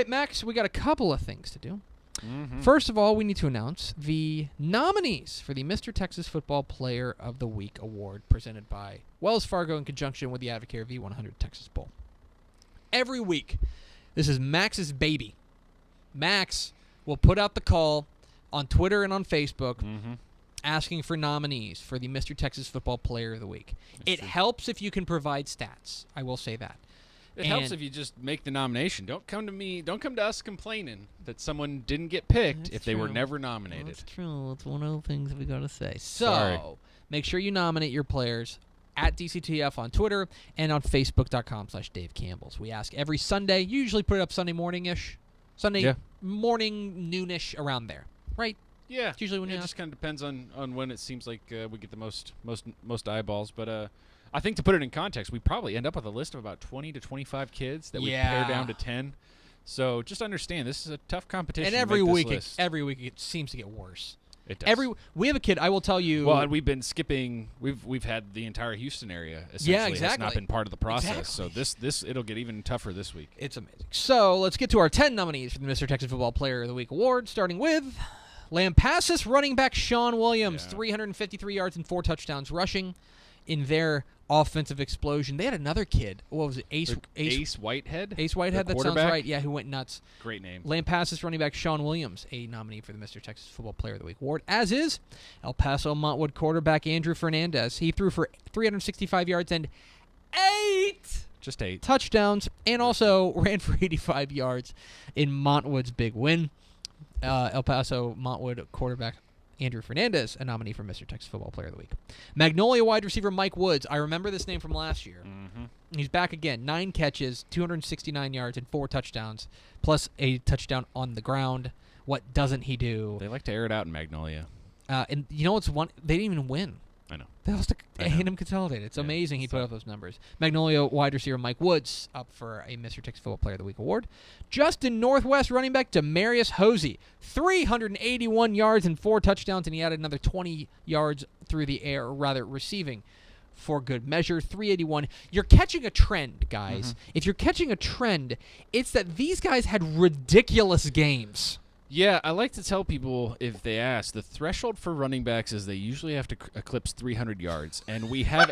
right, Max, we got a couple of things to do. Mm-hmm. First of all, we need to announce the nominees for the Mr. Texas Football Player of the Week award presented by Wells Fargo in conjunction with the Advocare V100 Texas Bowl. Every week, this is Max's baby. Max will put out the call on Twitter and on Facebook asking for nominees for the Mr. Texas Football Player of the Week. It helps if you can provide stats. I will say that. It helps if you just make the nomination. Don't come to me. Don't come to us complaining that someone didn't get picked if they were never nominated. That's true. It's one of the things we got to say. So, Sorry. make sure you nominate your players at DCTF on Twitter and on Facebook.com/Dave Campbell's. We ask every Sunday. You usually put it up Sunday morning-ish. Sunday morning, noonish, around there. Right? Yeah. It's usually when it you just kind of depends on when it seems like we get the most eyeballs. But I think to put it in context, we probably end up with a list of about 20 to 25 kids that we pare down to 10. So just understand, this is a tough competition. And every week it seems to get worse. It does. We have a kid, I will tell you. Well, and we've been skipping. We've had the entire Houston area essentially. Yeah, exactly. Has not been part of the process. Exactly. So this it'll get even tougher this week. It's amazing. So let's get to our 10 nominees for the Mr. Texas Football Player of the Week award, starting with Lampasas running back Sean Williams, 353 yards and 4 touchdowns rushing in their offensive explosion. They had another kid. What was it? Ace Whitehead? Ace Whitehead, that sounds right. Yeah, who went nuts. Great name. Lampasas running back Sean Williams, a nominee for the Mr. Texas Football Player of the Week award, as is El Paso Montwood quarterback Andrew Fernandez. He threw for 365 yards and 8 touchdowns, and also ran for 85 yards in Montwood's big win. El Paso Montwood quarterback Andrew Fernandez, a nominee for Mr. Texas Football Player of the Week. Magnolia wide receiver Mike Woods. I remember this name from last year. He's back again. 9 catches, 269 yards, and 4 touchdowns, plus a touchdown on the ground. What doesn't he do? They like to air it out in Magnolia. And you know what's one? They didn't even win. I know. They lost to A&M Consolidated. It's amazing he put up those numbers. Magnolia wide receiver Mike Woods up for a Mr. Texas Football Player of the Week award. Justin Northwest running back Demarius Hosey, 381 yards and 4 touchdowns, and he added another 20 yards through the air, or rather receiving for good measure. 381. You're catching a trend, guys. If you're catching a trend, it's that these guys had ridiculous games. Yeah, I like to tell people, if they ask, the threshold for running backs is they usually have to eclipse 300 yards. And we have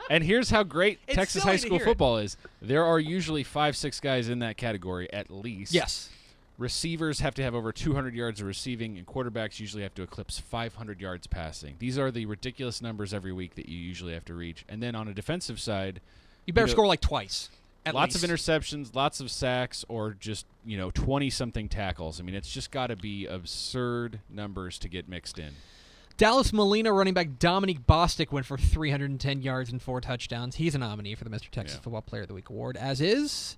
and here's how great Texas high school football is. There are usually 5-6 guys in that category at least. Yes. Receivers have to have over 200 yards of receiving, and quarterbacks usually have to eclipse 500 yards passing. These are the ridiculous numbers every week that you usually have to reach. And then on a defensive side, you better score like twice. Lots of interceptions, lots of sacks, or just, 20-something tackles. I mean, it's just got to be absurd numbers to get mixed in. Dallas Molina running back Dominique Bostic went for 310 yards and 4 touchdowns. He's a nominee for the Mr. Texas Football Player of the Week award, as is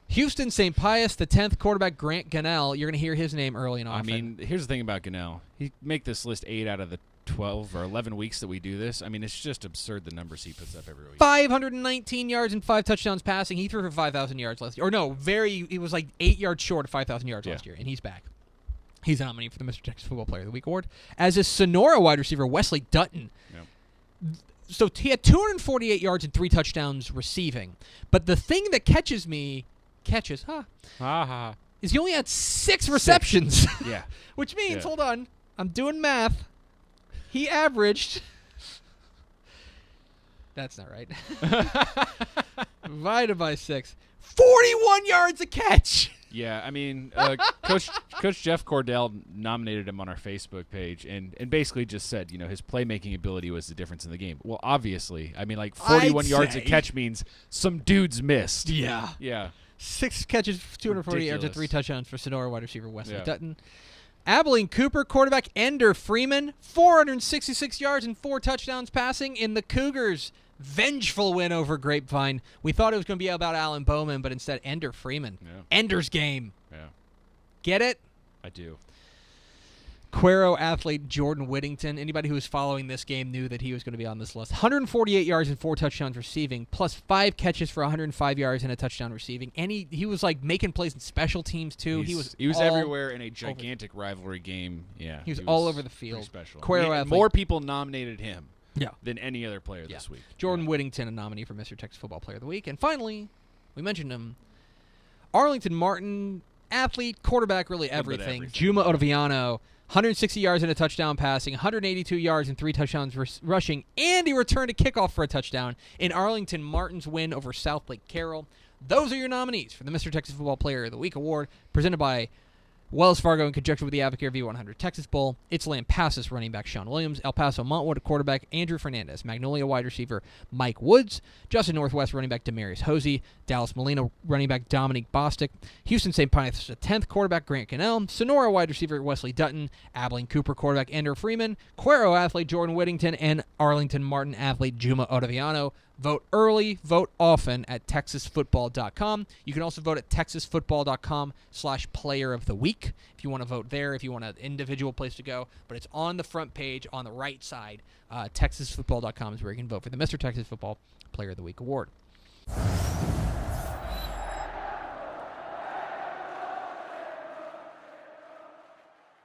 Houston St. Pius, the 10th quarterback Grant Gunnell. You're going to hear his name early and often. I mean, here's the thing about Gunnell. He make this list 8 out of the 12 or 11 weeks that we do this. I mean, it's just absurd the numbers he puts up every week. 519 yards and 5 touchdowns passing. He threw for 5,000 yards last year. Or no, he was like 8 yards short of 5,000 yards last year, and he's back. He's a nominee for the Mr. Texas Football Player of the Week award, as is Sonora wide receiver Wesley Dutton. So he had 248 yards and 3 touchdowns receiving. But the thing that catches, is he only had 6 receptions. Yeah. Which means, hold on, I'm doing math. He averaged. That's not right. Divided by 6. 41 yards a catch. Yeah, I mean, Coach Jeff Cordell nominated him on our Facebook page and basically just said, his playmaking ability was the difference in the game. Well, obviously. I mean, 41 yards a catch means some dudes missed. Yeah. Yeah. 6 catches, 240 yards, and 3 touchdowns for Sonora wide receiver Wesley Dutton. Abilene Cooper quarterback Ender Freeman, 466 yards and 4 touchdowns passing in the Cougars' vengeful win over Grapevine. We thought it was going to be about Alan Bowman, but instead Ender Freeman. Yeah. Ender's game. Yeah. Get it? I do. Cuero athlete Jordan Whittington. Anybody who was following this game knew that he was going to be on this list. 148 yards and 4 touchdowns receiving, plus 5 catches for 105 yards and a touchdown receiving. And he was making plays in special teams too. He was everywhere in a gigantic rivalry game. Yeah, he was all over the field. Special. Cuero athlete. More people nominated him. Than any other player this week. Jordan Whittington, a nominee for Mr. Texas Football Player of the Week. And finally, we mentioned him, Arlington Martin athlete, quarterback, really everything. Juma Ottaviano, 160 yards and a touchdown passing, 182 yards and 3 touchdowns rushing, and he returned a kickoff for a touchdown in Arlington Martin's win over South Lake Carroll. Those are your nominees for the Mr. Texas Football Player of the Week award, presented by Wells Fargo in conjunction with the Advocare V100 Texas Bowl. It's Lampasas running back Sean Williams, El Paso Montwood quarterback Andrew Fernandez, Magnolia wide receiver Mike Woods, Justin Northwest running back Demarius Hosey, Dallas Molina running back Dominique Bostic, Houston St. Pius 10th quarterback Grant Cannell, Sonora wide receiver Wesley Dutton, Abilene Cooper quarterback Andrew Freeman, Cuero athlete Jordan Whittington, and Arlington Martin athlete Juma Ottaviano. Vote early, vote often at TexasFootball.com. You can also vote at TexasFootball.com/Player of the Week if you want to vote there, if you want an individual place to go. But it's on the front page on the right side. TexasFootball.com is where you can vote for the Mr. Texas Football Player of the Week award.